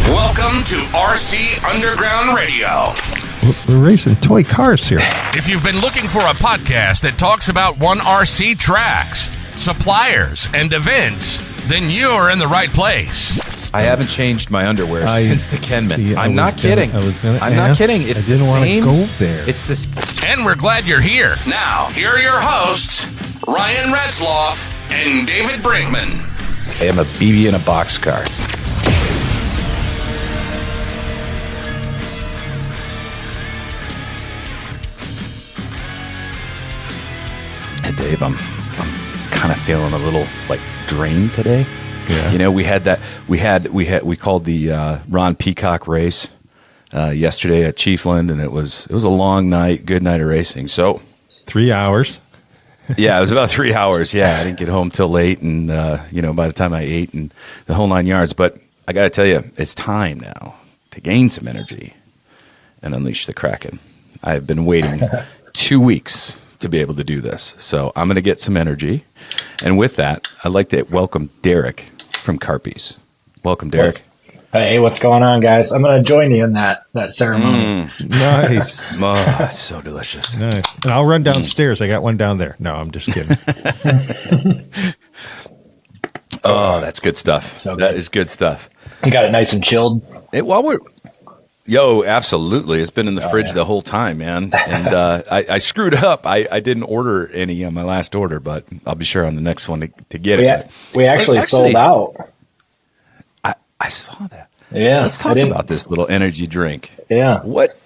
Welcome to RC Underground Radio. We're racing toy cars here. If you've been looking for a podcast that talks about one RC tracks, suppliers, and events, then you're in the right place. I haven't changed my underwear since the Kenman. See, I'm not kidding. I'm not kidding. It's I didn't the same. want to go there. It's this. And we're glad you're here. Now, here are your hosts, Ryan Retzloff and David Brinkman. I am a BB in a boxcar. Hey, Dave, I'm kind of feeling a little like drained today. Yeah. You know, we called the Ron Peacock race yesterday at Chiefland, and it was a long night, good night of racing. So 3 hours. yeah, it was about 3 hours. Yeah, I didn't get home till late, and by the time I ate and the whole 9 yards. But I got to tell you, it's time now to gain some energy and unleash the Kraken. I have been waiting 2 weeks to be able to do this, so I'm going to get some energy. And with that, I'd like to welcome Derrick from Carpy's. Welcome, Derrick. Hey, what's going on, guys? I'm going to join you in that ceremony. Nice. Oh, so delicious. Nice. And I'll run downstairs. I got one down there. No, I'm just kidding. Oh, that's good stuff. So that good. is good stuff. You got it nice and chilled? Absolutely. It's been in the fridge the whole time, man. And I screwed up. I didn't order any on my last order, but I'll be sure on the next one to get it. We actually sold out. I saw that. Yeah. Let's talk about this little energy drink. Yeah. What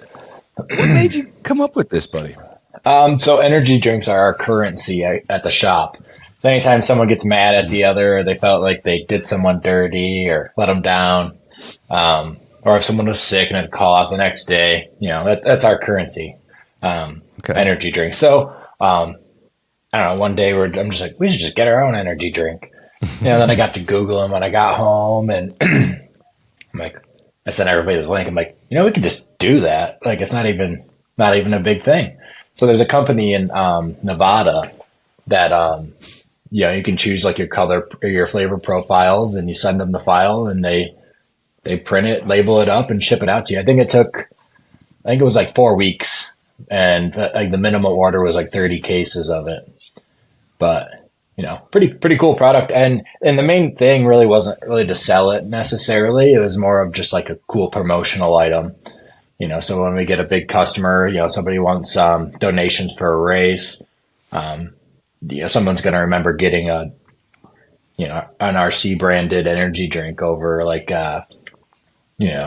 made you come up with this, buddy? So energy drinks are our currency at the shop. So anytime someone gets mad at the other, or they felt like they did someone dirty or let them down, or if someone was sick and had to call out the next day, that's our currency, energy drink. So, I don't know, one day I'm just like, we should just get our own energy drink. Then I got to Google them when I got home, and I'm like, I sent everybody the link. I'm like, we can just do that. Like, it's not even a big thing. So there's a company in Nevada that, you can choose like your color or your flavor profiles, and you send them the file, and they print it, label it up, and ship it out to you. I think it was like 4 weeks, and the minimum order was like 30 cases of it. But pretty cool product. And the main thing really wasn't really to sell it necessarily. It was more of just like a cool promotional item. So when we get a big customer, somebody wants donations for a race, someone's going to remember getting an RC branded energy drink over like, a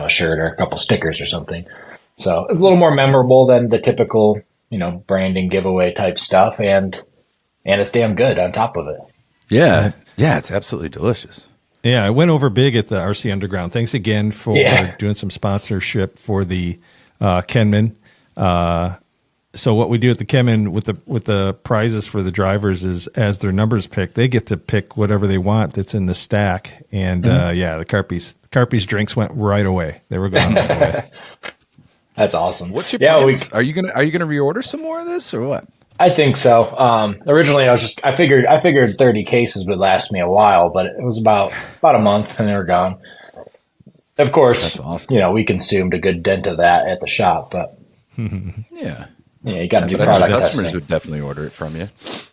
shirt or a couple stickers or something. So it's a little more memorable than the typical, branding giveaway type stuff. And it's damn good on top of it. Yeah. Yeah. It's absolutely delicious. Yeah. I went over big at the RC Underground. Thanks again for doing some sponsorship for the Kenman. So what we do at the Kenman with the prizes for the drivers is, as their numbers pick, they get to pick whatever they want that's in the stack. And the Carpy's drinks went right away. They were gone right away. That's awesome. What's your plans? Are you gonna reorder some more of this or what? I think so. Originally, I figured 30 cases would last me a while, but it was about a month, and they were gone. Of course, that's awesome. We consumed a good dent of that at the shop, but yeah, you got to do customers product testing. would definitely order it from you.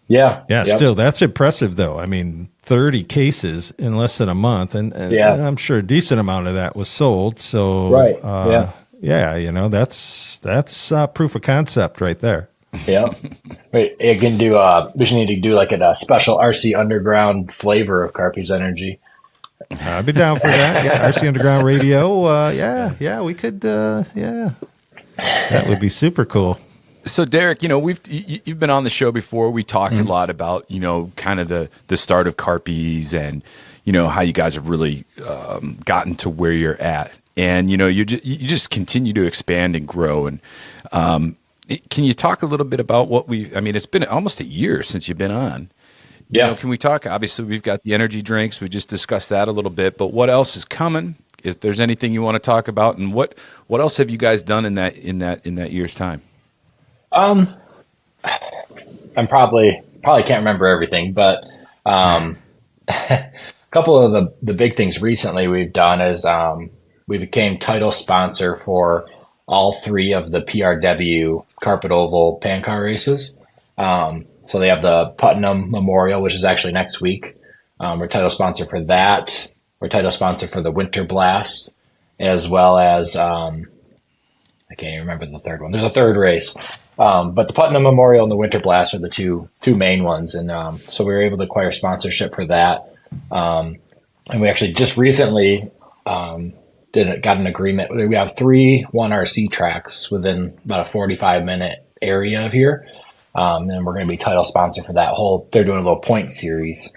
Yeah. Yep. Still, that's impressive, though. I mean, 30 cases in less than a month, and I'm sure a decent amount of that was sold. So, right, that's proof of concept right there. Yeah. Wait, you can do. We should need to do like a special RC Underground flavor of Carpy's energy. I'd be down for that. Yeah, RC Underground Radio. We could. That would be super cool. So Derrick, you've been on the show before. We talked a lot about kind of the start of Carpy's and how you guys have really gotten to where you're at, and you just continue to expand and grow. And can you talk a little bit about it's been almost a year since you've been on. Can we talk? Obviously, we've got the energy drinks. We just discussed that a little bit, but what else is coming? If there's anything you want to talk about, and what else have you guys done in that year's time? I'm probably can't remember everything, but A couple of the big things recently we've done is we became title sponsor for all 3 of the PRW Carpet Oval Pan Car races. So they have the Putnam Memorial, which is actually next week. We're title sponsor for that. We're title sponsor for the Winter Blast, as well as I can't even remember the third one. There's a third race, but the Putnam Memorial and the Winter Blast are the two main ones, and so we were able to acquire sponsorship for that. And we actually just recently got an agreement. We have 3 1RC tracks within about a 45-minute area of here, and we're going to be title sponsor for that whole. They're doing a little point series.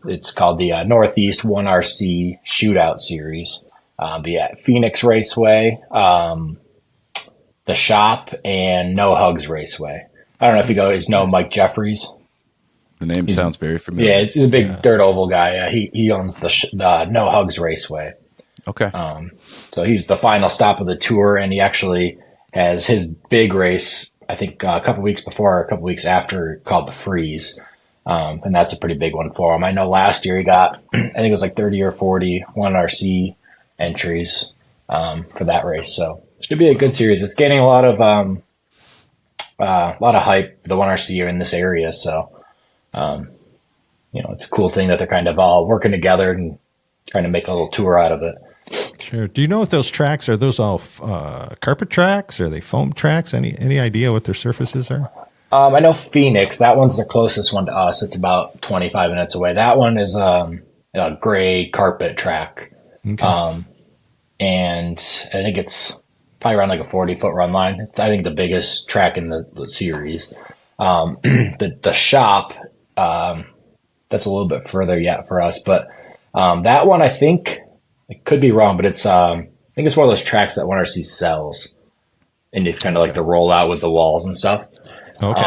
It's called the Northeast 1RC Shootout Series. The Phoenix Raceway, the Shop, and No Hugs Raceway. I don't know if you guys know Mike Jeffries. The name sounds very familiar. Yeah, he's a big dirt oval guy. He owns the No Hugs Raceway. Okay. So he's the final stop of the tour, and he actually has his big race, I think a couple weeks before or a couple weeks after, called the Freeze. And that's a pretty big one for him. I know last year he got, I think it was like 30 or 40 1RC entries for that race. So it should be a good series. It's getting a lot of hype, the 1RC in this area. So, it's a cool thing that they're kind of all working together and trying to make a little tour out of it. Sure. Do you know what those tracks are? Those all carpet tracks? Are they foam tracks? Any idea what their surfaces are? I know Phoenix. That one's the closest one to us. It's about 25 minutes away. That one is a gray carpet track. Okay. And I think it's probably around like a 40-foot run line. It's, I think, the biggest track in the series. The Shop, that's a little bit further yet for us. But that one, I think, I could be wrong, but it's I think it's one of those tracks that 1RC sells. And it's kind of like the rollout with the walls and stuff. Okay.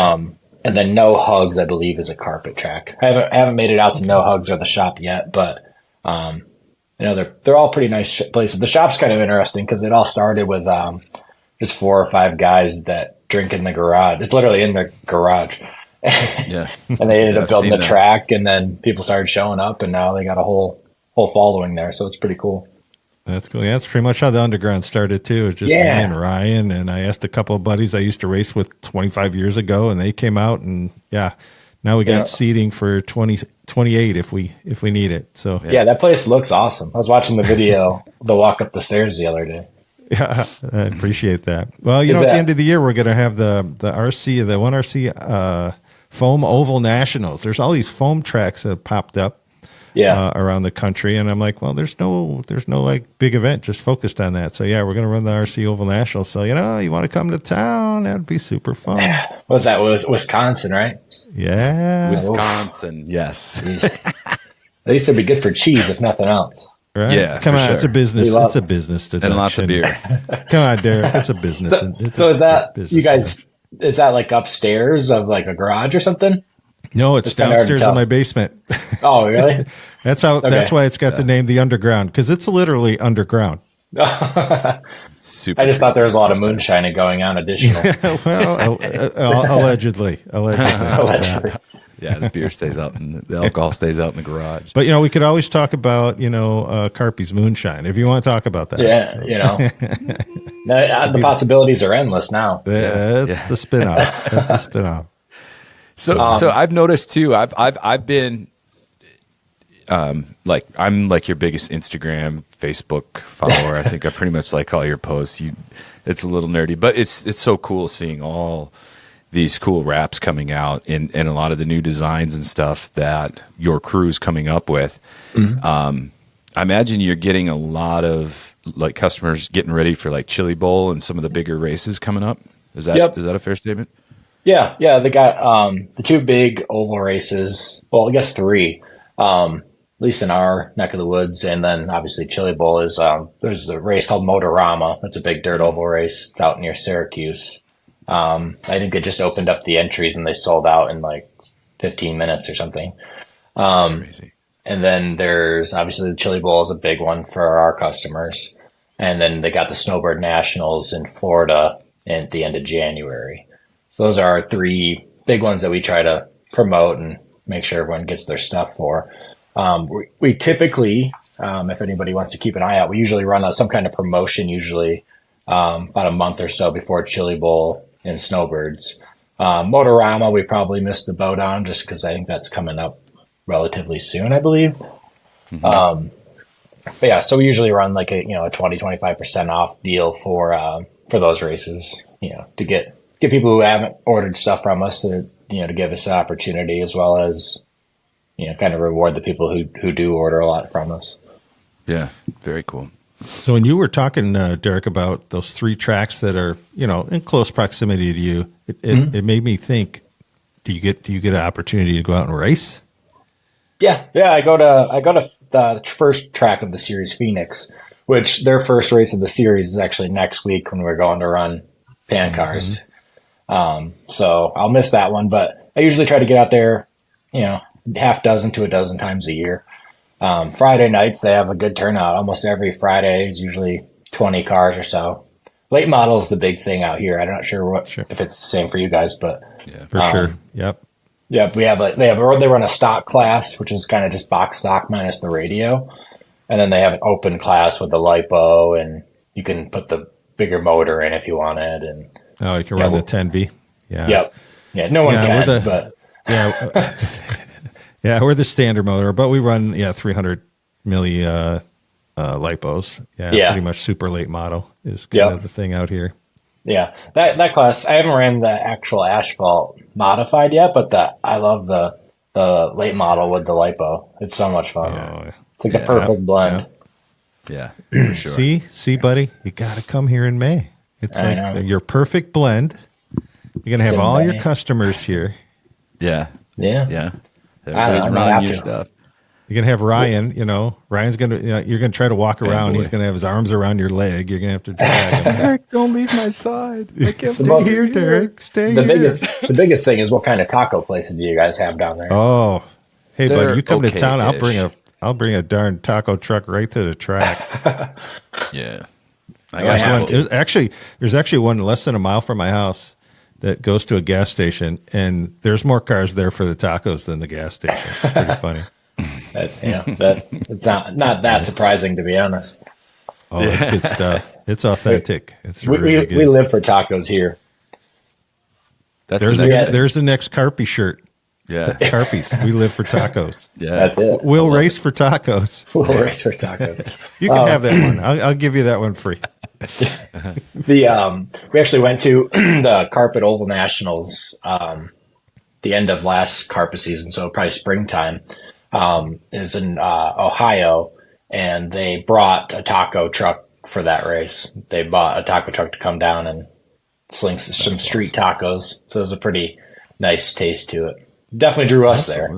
And then No Hugs, I believe, is a carpet track. I haven't made it out to No Hugs or the Shop yet, but they're all pretty nice places. The Shop's kind of interesting because it all started with just 4 or 5 guys that drink in the garage. It's literally in their garage. Yeah. And they ended up building the track, and then people started showing up, and now they got a whole following there. So it's pretty cool. That's cool. Yeah, that's pretty much how the underground started too. It was just me and Ryan, and I asked a couple of buddies I used to race with 25 years ago, and they came out, and now we got seating for 28 if we need it. So that place looks awesome. I was watching the video, the walk up the stairs the other day. Yeah, I appreciate that. Well, at the end of the year, we're going to have the 1RC foam oval nationals. There's all these foam tracks that have popped up. Around the country, and I'm like, well, there's no like big event just focused on that. So we're going to run the RC Oval National. So you want to come to town? That'd be super fun. What's that? Wisconsin, right? Yeah, Wisconsin. Yes. At least it'd be good for cheese, if nothing else. Right? Yeah, come on, sure. It's a business. It's a business deduction. And lots of beer. Come on, Derrick. It's a business. So is that you guys? Is that like upstairs of like a garage or something? No, it's downstairs in my basement. Oh, really? That's why it's got the name The Underground, because it's literally underground. Super. I just thought there was a lot of moonshining going on additional. Well, allegedly. Yeah, the beer stays out and the alcohol stays out in the garage. But, we could always talk about, Carpy's moonshine, if you want to talk about that. Yeah, the possibilities are endless now. That's the spinoff. That's the spinoff. So I've noticed too. I've been I'm like your biggest Instagram, Facebook follower. I think I pretty much like all your posts. It's a little nerdy, but it's so cool seeing all these cool wraps coming out and a lot of the new designs and stuff that your crew's coming up with. Mm-hmm. I imagine you're getting a lot of like customers getting ready for like Chili Bowl and some of the bigger races coming up. Is that a fair statement? Yeah. They got the 2 big oval races. Well, I guess 3, at least in our neck of the woods. And then obviously Chili Bowl is there's a race called Motorama. That's a big dirt oval race. It's out near Syracuse. I think it just opened up the entries and they sold out in like 15 minutes or something. That's crazy. And then there's obviously the Chili Bowl is a big one for our customers. And then they got the Snowbird Nationals in Florida at the end of January. So those are our 3 big ones that we try to promote and make sure everyone gets their stuff for. We typically, if anybody wants to keep an eye out, we usually run some kind of promotion, usually about a month or so before Chili Bowl and Snowbirds. Motorama, we probably missed the boat on just because I think that's coming up relatively soon, I believe. But yeah, so we usually run like a 20-25% off deal for those races, to get people who haven't ordered stuff from us to give us an opportunity, as well as kind of reward the people who do order a lot from us. Yeah, very cool. So when you were talking, Derrick, about those 3 tracks that are, in close proximity to you, it made me think, do you get an opportunity to go out and race? Yeah. I go to the first track of the series, Phoenix, which their first race of the series is actually next week when we're going to run Pan Cars. So I'll miss that one, but I usually try to get out there, half dozen to a dozen times a year. Friday nights, they have a good turnout. Almost every Friday is usually 20 cars or so. Late model is the big thing out here. I'm not sure if it's the same for you guys, but yeah, for sure. Yep. Yeah, they run a stock class, which is kind of just box stock minus the radio. And then they have an open class with the LiPo, and you can put the bigger motor in if you wanted. And you can run the 10V. Yeah. Yep. Yeah, no one can, but yeah. Yeah, we're the standard motor, but we run 300 milli LiPos. Yeah, pretty much super late model is kind of the thing out here. Yeah, that class, I haven't ran the actual asphalt modified yet, but I love the late model with the LiPo. It's so much fun. Oh, it's like the perfect blend. Yeah, for sure. See, buddy, you got to come here in May. It's like your perfect blend. You're gonna have all your customers here. Yeah. Everybody's running your stuff. You're gonna have Ryan. Ryan's gonna. You're gonna try to walk around. He's gonna have his arms around your leg. You're gonna have to drag him. Derrick, don't leave my side. I can't stay here, Derrick. Stay here. The biggest thing is, what kind of taco places do you guys have down there? Oh, hey, buddy, you come to town. Okay-ish. I'll bring a darn taco truck right to the track. Yeah. There's actually one less than a mile from my house that goes to a gas station, and there's more cars there for the tacos than the gas station. It's pretty funny. It's not that surprising, to be honest. Oh, it's good stuff. It's authentic. It's really good. We live for tacos here. There's the next Carpy shirt. Yeah. Carpies. We live for tacos. Yeah. That's it. We'll race for tacos. We'll race for tacos. You can have that one. I'll give you that one free. We actually went to the Carpet Oval Nationals the end of last carpet season, so probably springtime, is in Ohio, and they brought a taco truck for that race. They bought a taco truck to come down and sling some street tacos, so there's a pretty nice taste to it. Definitely drew us there.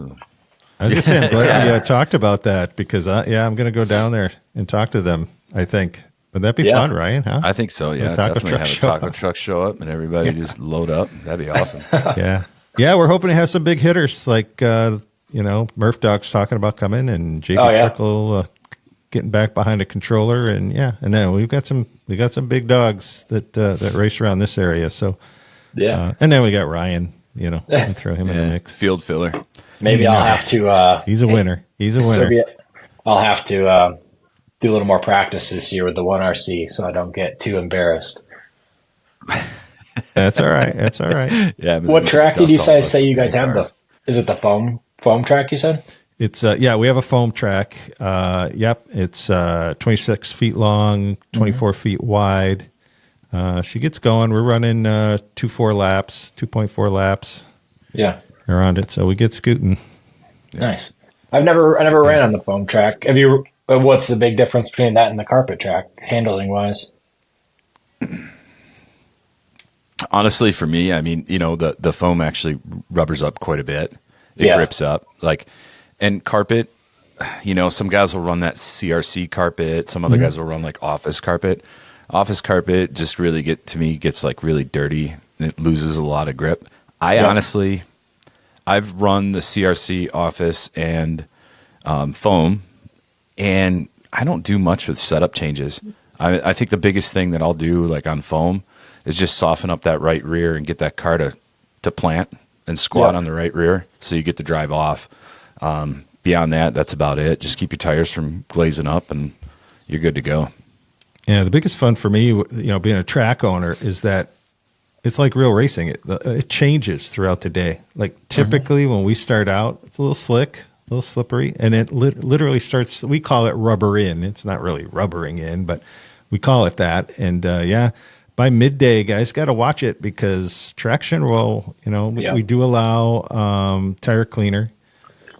I was just saying, glad we talked about that, because I'm going to go down there and talk to them, I think. Would that be fun, Ryan? Huh? I think so. Yeah, definitely have a taco truck show up and everybody just load up. That'd be awesome. Yeah. We're hoping to have some big hitters like Murph Dog's talking about coming, and JP Trickle getting back behind a controller, and then we got some big dogs that race around this area. So and then we got Ryan. Throw him in the mix. Field filler. Maybe I'll have to. He's a winner. I'll have to do a little more practice this year with the 1RC, so I don't get too embarrassed. That's all right. Yeah. What track did you say you guys have? Is it the foam track? You said it's we have a foam track. It's 26 feet long, 24 feet wide. She gets going. We're running 2.4 laps. Yeah, around it. So we get scooting. Nice. I never ran on the foam track. Have you? What's the big difference between that and the carpet track, handling wise? Honestly, for me, I mean, the foam actually rubbers up quite a bit. It grips up, and carpet. Some guys will run that CRC carpet. Some other guys will run like office carpet. Office carpet just really gets like really dirty. And it loses a lot of grip. Honestly, I've run the CRC office and foam, and I don't do much with setup changes. I think the biggest thing that I'll do like on foam is just soften up that right rear and get that car to plant and squat on the right rear so you get the drive off. beyond that, that's about it. Just keep your tires from glazing up, and you're good to go. Yeah, the biggest fun for me, being a track owner, is that it's like real racing. It changes throughout the day. Like typically when we start out, it's a little slick, a little slippery, and it literally starts, we call it rubber in. It's not really rubbering in, but we call it that. And by midday, guys got to watch it, because traction roll, we do allow tire cleaner.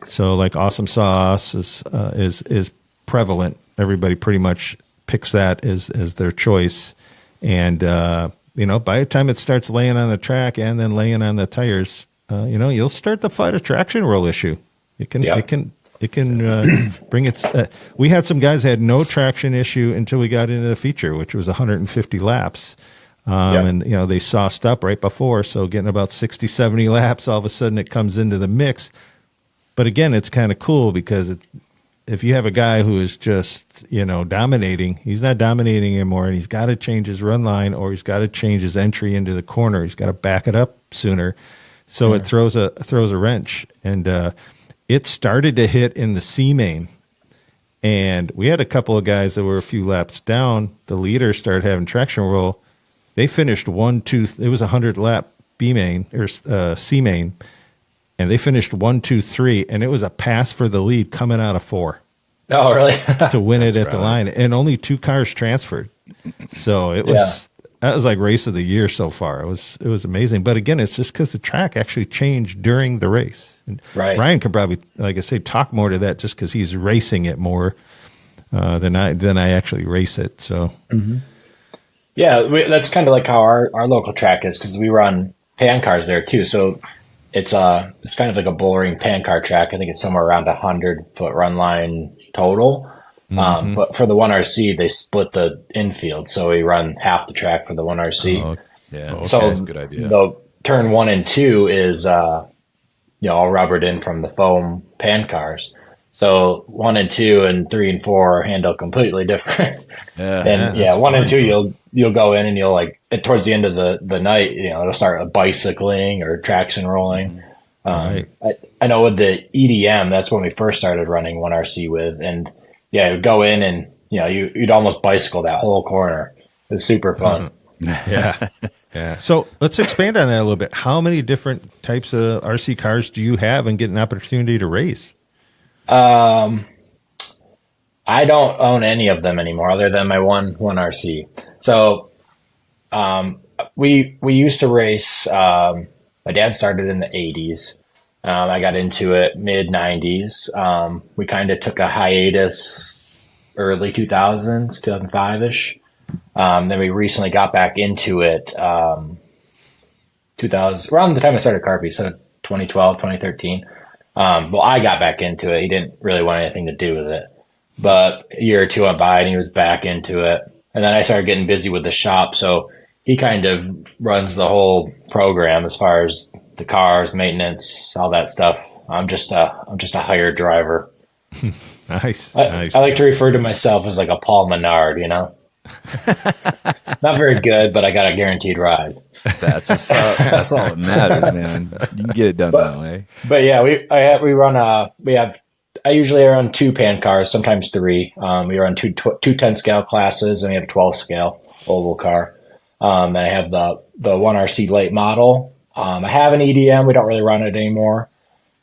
So like Awesome Sauce is prevalent. Everybody pretty much picks that as their choice. And, by the time it starts laying on the track and then laying on the tires, you'll start to fight a traction roll issue. It can bring its. We had some guys that had no traction issue until we got into the feature, which was 150 laps. And, they sauced up right before. So getting about 60, 70 laps, all of a sudden it comes into the mix. But again, it's kind of cool, because if you have a guy who is just, dominating, he's not dominating anymore, and he's got to change his run line, or he's got to change his entry into the corner. He's got to back it up sooner. So it throws a wrench. And it started to hit in the C main. And we had a couple of guys that were a few laps down. The leader started having traction roll. They finished 1-2. It was a 100-lap B main or C main. And they finished 1-2-3, and it was a pass for the lead coming out of 4. Oh, really? To win it at the line, and only 2 cars transferred. So it was that was like race of the year so far. It was amazing. But again, it's just because the track actually changed during the race. And Ryan can probably, like I say, talk more to that, just because he's racing it more than I actually race it. So that's kind of like how our local track is, because we run pan cars there too. So it's kind of like a bullring pan car track. I think it's somewhere around 100-foot run line total. But for the 1RC, they split the infield, so we run half the track for the 1RC. Oh, yeah. Okay. So good idea. The turn 1 and 2 is all rubbered in from the foam pan cars. So 1 and 2 and 3 and 4 handle completely different. And 1 and 2 you'll go in and you'll like towards the end of the night, it'll start bicycling or traction rolling. I know with the EDM, that's when we first started running 1RC with, and you'd go in and you'd almost bicycle that whole corner. It was super fun. Yeah. So let's expand on that a little bit. How many different types of RC cars do you have and get an opportunity to race? I don't own any of them anymore, other than my one RC. So, we used to race. My dad started in the 80s. I got into it mid 90s. We kind of took a hiatus early 2000s, 2005-ish. Then we recently got back into it, 2000, around the time I started Carpy. So 2012, 2013. I got back into it. He didn't really want anything to do with it. But a year or two went by and he was back into it. And then I started getting busy with the shop. So he kind of runs the whole program as far as the cars, maintenance, all that stuff. I'm just a hired driver. Nice. I like to refer to myself as like a Paul Menard, Not very good, but I got a guaranteed ride. That's all that matters, man. You can get it done that way. But yeah, I usually run 2 pan cars, sometimes 3. We run two 10 scale classes, and we have a 12 scale oval car. And I have the 1RC late model. I have an EDM. We don't really run it anymore.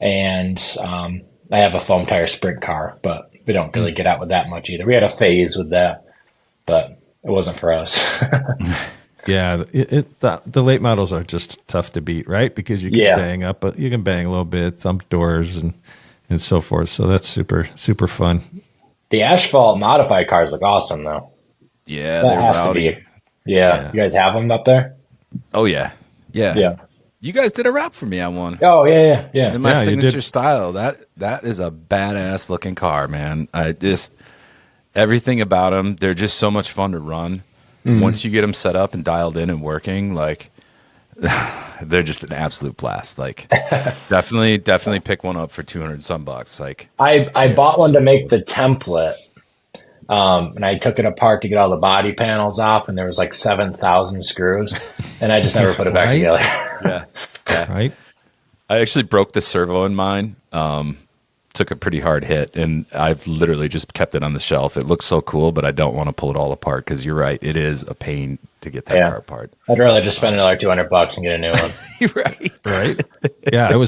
And I have a foam tire sprint car, but we don't really get out with that much either. We had a phase with that, but it wasn't for us. Yeah, the late models are just tough to beat, right? Because you can bang up, but you can bang a little bit, thump doors and so forth. So that's super, super fun. The asphalt modified cars look awesome, though. Yeah, that has rowdy. To be. Yeah, you guys have them up there? Oh yeah. You guys did a wrap for me on one. Oh yeah. In my signature style. That is a badass looking car, man. Everything about them, they're just so much fun to run. Once you get them set up and dialed in and working, like they're just an absolute blast. Like definitely pick one up for $200 some bucks. Like I bought one to make the template. And I took it apart to get all the body panels off, and there was like 7,000 screws, and I just never put it back together. Yeah. Right. I actually broke the servo in mine. took a pretty hard hit, and I've literally just kept it on the shelf. It looks so cool, but I don't want to pull it all apart because you're right. It is a pain to get that car apart. I'd rather just spend another $200 and get a new one. Right. Yeah,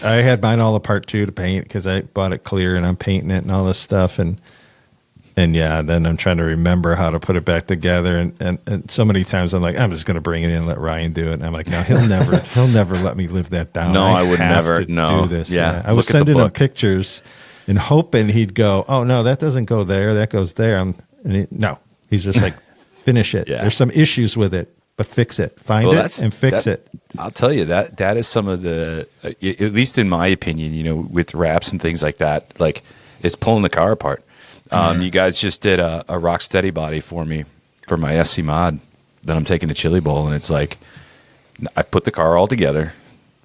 I had mine all apart too to paint because I bought it clear and I'm painting it and all this stuff. And yeah, then I'm trying to remember how to put it back together. And so many times I'm like, I'm just going to bring it in and let Ryan do it. And I'm like, no, he'll never let me live that down. No, I would never. Do this. Yeah. I was sending him pictures and hoping he'd go, oh no, that doesn't go there. That goes there. No, he's just like, finish it. Yeah. There's some issues with it, but fix it. Find it and fix it. I'll tell you that is some of the, at least in my opinion, with wraps and things like that, like it's pulling the car apart. You guys just did a rock steady body for me for my SC mod that I'm taking to Chili Bowl, and it's like I put the car all together,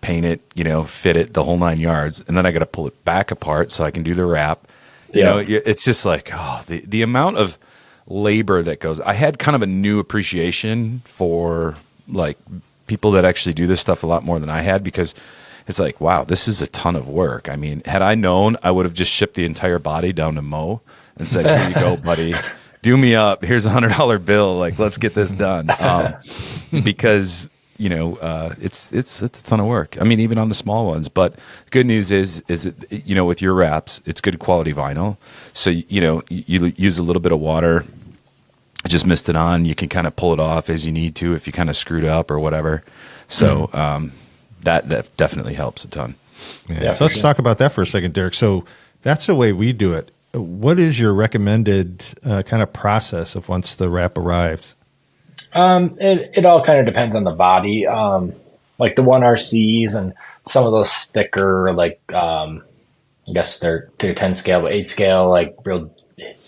paint it, fit it the whole 9 yards, and then I got to pull it back apart so I can do the wrap. It's just like the amount of labor that goes. I had kind of a new appreciation for like people that actually do this stuff a lot more than I had, because it's like, wow, this is a ton of work. I mean, had I known, I would have just shipped the entire body down to Mo and said, here you go, buddy. Do me up. Here's $100 bill. Like, let's get this done. Because, it's a ton of work. I mean, even on the small ones. But good news is it, with your wraps, it's good quality vinyl. So, you use a little bit of water, just mist it on. You can kind of pull it off as you need to if you kind of screwed up or whatever. So, that definitely helps a ton. Yeah, so let's talk about that for a second, Derrick. So that's the way we do it. What is your recommended kind of process of once the wrap arrives? It all kind of depends on the body. Like the 1RCs and some of those thicker, like I guess they're 10 scale, but 8 scale, like real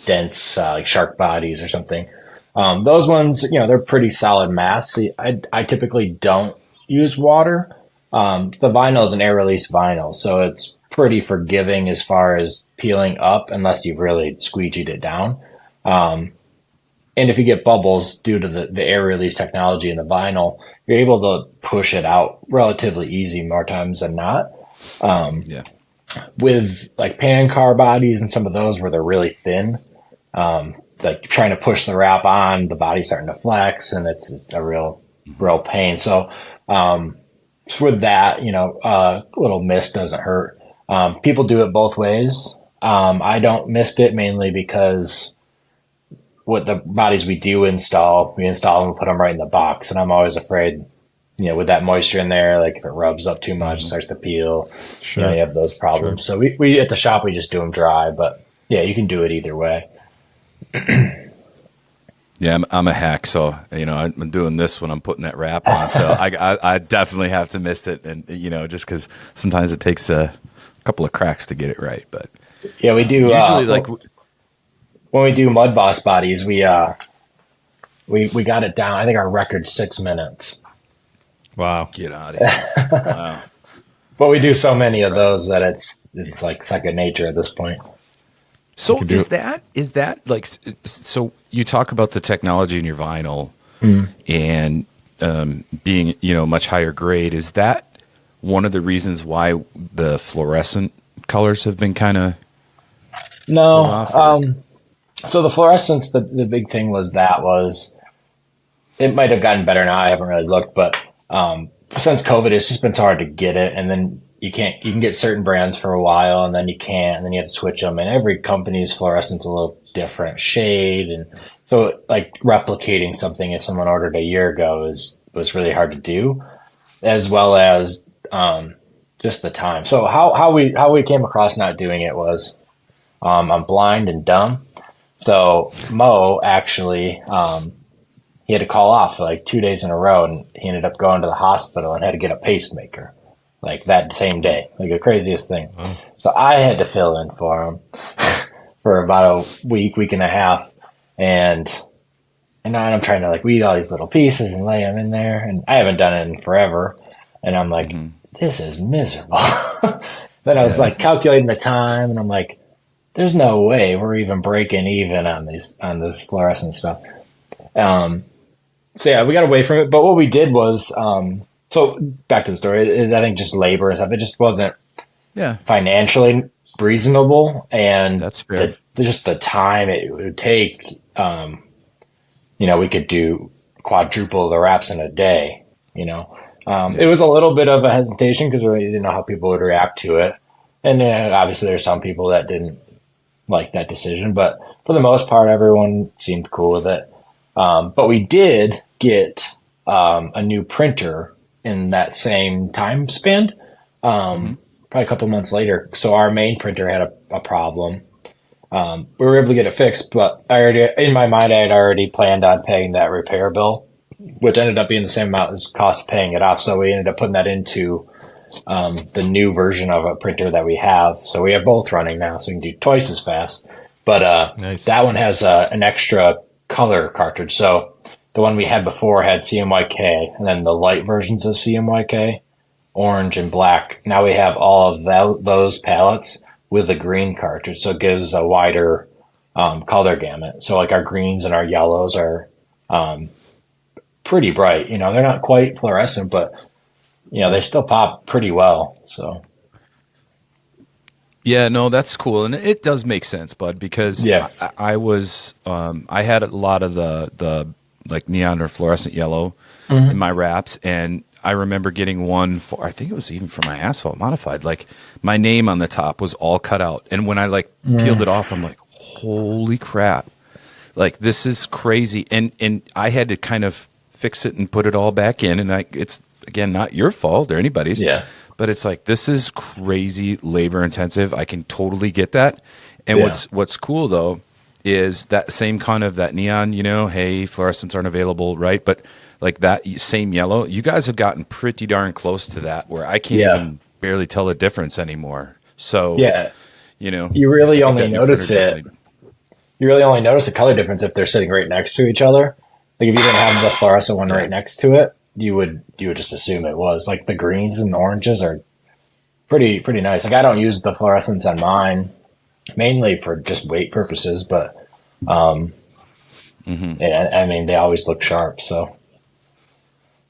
dense, like shark bodies or something. Those ones, they're pretty solid mass. See, I typically don't use water. The vinyl is an air release vinyl, so it's pretty forgiving as far as peeling up unless you've really squeegeed it down. And if you get bubbles due to the air release technology in the vinyl, you're able to push it out relatively easy more times than not. With like pan car bodies and some of those where they're really thin, like trying to push the wrap on, the body's starting to flex, and it's a real pain. So, with that, a little mist doesn't hurt. People do it both ways. I don't mist it mainly because with the bodies we do install, we install them and put them right in the box. And I'm always afraid, with that moisture in there, like if it rubs up too much, starts to peel, you have those problems. So we at the shop, we just do them dry, but yeah, you can do it either way. Yeah, I'm a hack, so I'm doing this when I'm putting that wrap on. So I definitely have to mist it, and just because sometimes it takes a couple of cracks to get it right. But yeah, we do usually when we do Mud Boss bodies, we got it down. I think our record's 6 minutes. Wow, get out of here! Wow. But we do so many of those that it's like second nature at this point. So is that like, so you talk about the technology in your vinyl and being, much higher grade. Is that one of the reasons why the fluorescent colors have been kind of No. So the fluorescence, the big thing was it might have gotten better now. I haven't really looked, but since COVID, it's just been so hard to get it. And then you can get certain brands for a while and then you can't, and then you have to switch them. And every company's fluorescence a little different shade. And so like replicating something if someone ordered a year ago was really hard to do, as well as just the time. So how we came across not doing it was I'm blind and dumb. So Mo actually he had to call off for like 2 days in a row, and he ended up going to the hospital and had to get a pacemaker like that same day, like the craziest thing. Oh. So I had to fill in for him for about a week and a half. And I'm trying to like weed all these little pieces and lay them in there. And I haven't done it in forever. And I'm like, this is miserable. Then I was like calculating the time, and I'm like, there's no way we're even breaking even on this fluorescent stuff. So yeah, we got away from it. But what we did was, so back to the story, is I think just labor and stuff. It just wasn't financially reasonable, and That's fair. Just the time it would take. We could do quadruple the wraps in a day. It was a little bit of a hesitation because we didn't know how people would react to it, and obviously there's some people that didn't like that decision, but for the most part, everyone seemed cool with it. But we did get a new printer in that same time span, probably a couple months later. So our main printer had a problem. We were able to get it fixed, but in my mind, I had already planned on paying that repair bill, which ended up being the same amount as cost of paying it off. So we ended up putting that into the new version of a printer that we have. So we have both running now, so we can do twice as fast. But Nice. that one has an extra color cartridge. So the one we had before had CMYK, and then the light versions of CMYK, orange and black. Now we have all of those palettes with the green cartridge, so it gives a wider color gamut. So like our greens and our yellows are pretty bright. They're not quite fluorescent, but they still pop pretty well. So Yeah, no, that's cool, and it does make sense, bud. Because I was I had a lot of the like neon or fluorescent yellow in my wraps, and I remember getting one for, I think it was even for my asphalt modified. Like my name on the top was all cut out, and when I peeled it off, I'm like, holy crap! Like this is crazy, and I had to kind of fix it and put it all back in, and it's again not your fault or anybody's. Yeah. But it's like, this is crazy labor intensive. I can totally get that. And what's cool though is that same kind of that neon, hey, fluorescents aren't available, right? But like that same yellow, you guys have gotten pretty darn close to that where I can't even barely tell the difference anymore. So you really only notice it. You really only notice the color difference if they're sitting right next to each other. Like if you didn't have the fluorescent one right next to it, you would just assume it was. Like the greens and the oranges are pretty nice. Like I don't use the fluorescents on mine mainly for just weight purposes, but I mean they always look sharp. So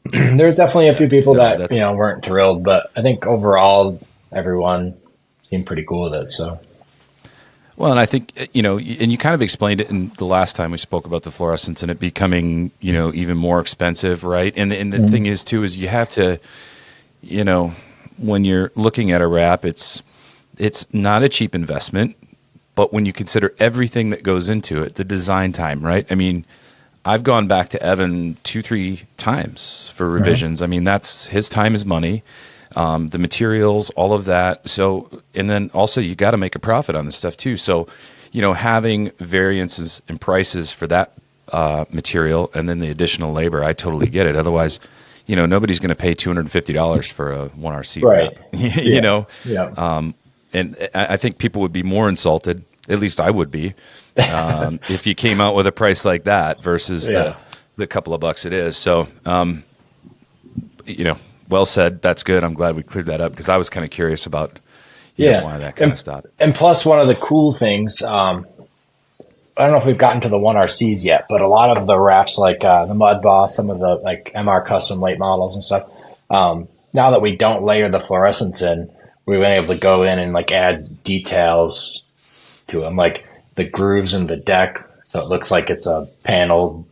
there's definitely a few people that weren't thrilled, but I think overall everyone seemed pretty cool with it. So. Well, and I think, and you kind of explained it in the last time we spoke about the fluorescents and it becoming, even more expensive, right? And the thing is, too, is you have to, when you're looking at a wrap, it's not a cheap investment, but when you consider everything that goes into it, the design time, right? I mean, I've gone back to Evan 2-3 times for revisions. Right. I mean, his time is money. The materials, all of that. So, and then also you got to make a profit on this stuff too. So, having variances in prices for that material and then the additional labor, I totally get it. Otherwise, nobody's going to pay $250 for a 1RC wrap, and I think people would be more insulted. At least I would be, if you came out with a price like that versus the couple of bucks it is. So, well said. That's good. I'm glad we cleared that up because I was kind of curious about why that kind of stopped. And plus, one of the cool things, I don't know if we've gotten to the 1RCs yet, but a lot of the wraps like the Mud Boss, some of the like MR custom late models and stuff, now that we don't layer the fluorescents in, we've been able to go in and like add details to them, like the grooves in the deck. So it looks like it's a paneled,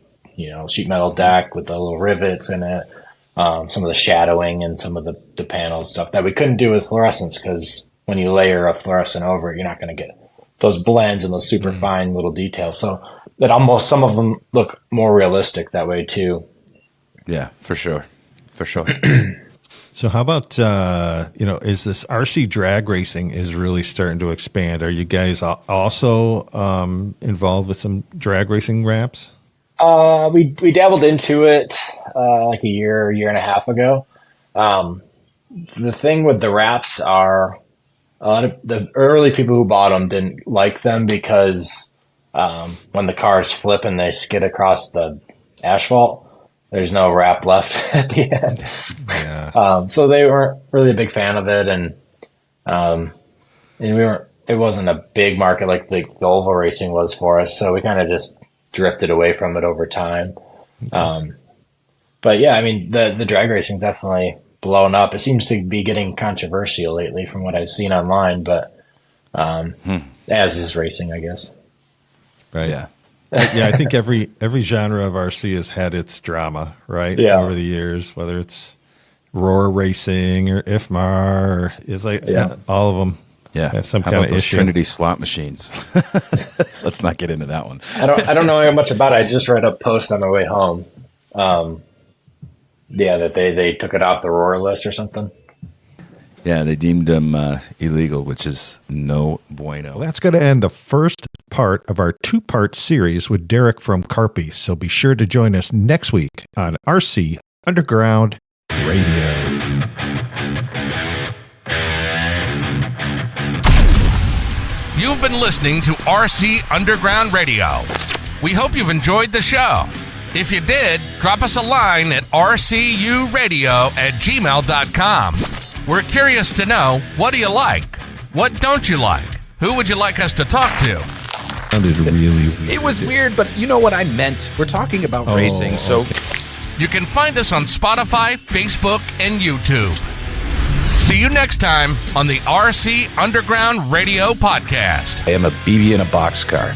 sheet metal deck with the little rivets in it. Some of the shadowing and some of the panels stuff that we couldn't do with fluorescents because when you layer a fluorescent over it, you're not going to get those blends and those super fine little details. So that almost some of them look more realistic that way too. Yeah, for sure. So how about, is this RC drag racing is really starting to expand? Are you guys also involved with some drag racing wraps? We dabbled into it like a year and a half ago. The thing with the wraps are a lot of the early people who bought them didn't like them because when the cars flip and they skid across the asphalt, there's no wrap left at the end. Yeah. So they weren't really a big fan of it, and we weren't. It wasn't a big market like the oval racing was for us, so we kind of just drifted away from it over time. Okay. But yeah, I mean, the drag racing's definitely blown up. It seems to be getting controversial lately from what I've seen online, but as is racing, I guess. Right. Yeah. Yeah, I think every genre of RC has had its drama, right? Yeah. Over the years, whether it's Roar Racing or IFMAR, or it's like all of them have some kind of issue. Trinity slot machines. Let's not get into that one. I don't know much about it. I just read a post on my way home. That they took it off the Roar list or something. Yeah, they deemed them illegal, which is no bueno. Well, that's going to end the first part of our 2-part series with Derrick from Carpy. So be sure to join us next week on RC Underground Radio. You've been listening to RC Underground Radio. We hope you've enjoyed the show. If you did, drop us a line at rcuradio@gmail.com. We're curious to know, what do you like? What don't you like? Who would you like us to talk to? Sounded really weird. It was weird, but you know what I meant. We're talking about racing, so... Okay. You can find us on Spotify, Facebook, and YouTube. See you next time on the RC Underground Radio Podcast. I am a BB in a boxcar.